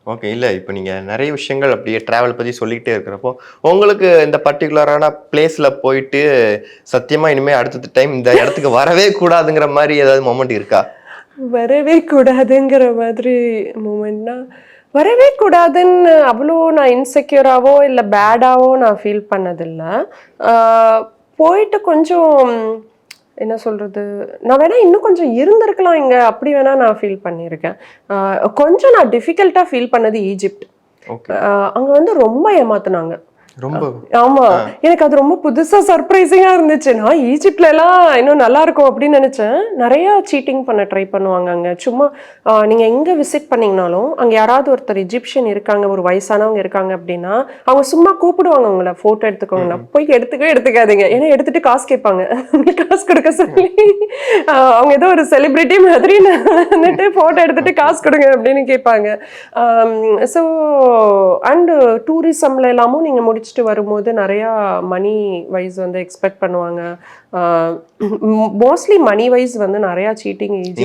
Okay. இல்ல இப்ப நீங்க நெறைய விஷயங்கள் அப்படியே டிராவல் பத்தி சொல்லிக்கிட்டே இருக்கிறப்போ, உங்களுக்கு இந்த பர்ட்டிகுலரான பிளேஸ்ல போயிட்டு, சத்தியமா இனிமே அடுத்த டைம் இந்த இடத்துக்கு வரவே கூடாதுங்கிற மாரி ஏதாவது மொமெண்ட் இருக்கா? வரவே கூடாதுங்கிற மாதிரி மூமெண்ட்னா, வரவே கூடாதுன்னு அவ்வளோ நான் இன்செக்யூராவோ, இல்ல பேடாவோ நான் ஃபீல் பண்ணதில்ல. ஆ போயிட்டு கொஞ்சம் என்ன சொல்றது? நான் வேணா இன்னும் கொஞ்சம் இருந்திருக்கலாம் இங்க, அப்படி வேணா நான் ஃபீல் பண்ணியிருக்கேன். கொஞ்சம் நான் டிஃபிகல்ட்டா ஃபீல் பண்ணது ஈஜிப்ட். ஓகே. அங்க வந்து ரொம்ப ஏமாத்துனாங்க. அ ரொம்ப ஆமா. ஆ. எனக்கு அது ரொம்ப புதுசா சர்ப்ரைசிங்கா இருந்துச்சு. நான் ஈஜிப்ட்லலாம் இன்னும் நல்லாருக்கும் அப்படின்னு நெனச்சேன். நெறைய சீட்டிங் பண்ண ட்ரை பண்ணுவாங்க அங்க. சும்மா நீங்க எங்க விசிட் பண்ணீங்கனாலும், அங்க யாராவது ஒருத்தர் எஜிப்ஷியன் இருக்காங்க, ஒரு வயசானவங்க இருக்காங்க அப்படின்னா, அவங்க சும்மா கூப்பிடுவாங்க உங்கள ஃபோட்டோ எடுத்துக்கோங்கன்னு. ம். போய் எடுத்துக்கவே எடுத்துக்காதீங்க. ஏன்னா எடுத்துட்டு காசு கேட்பாங்க. காசு குடுக்க சொல்லி. அவங்க ஏதோ ஒரு செலிபிரிட்டி மாதிரி வந்துட்டு ஃபோட்டோ எடுத்துட்டு ஓகே. காசு குடுங்க அப்படின்னு கேட்பாங்க. ஸோ அண்ட் டூரிசம்ல எல்லாமும் நீங்க முடிச்சுட்டு வரும்போது நெறையா மணி வைஸ் வந்து எக்ஸ்பெக்ட் பண்ணுவாங்க. மோஸ்ட்லி மணி வைஸ் வந்து நெறையா சீட்டிங் நீங்க ஈஜிப்ட்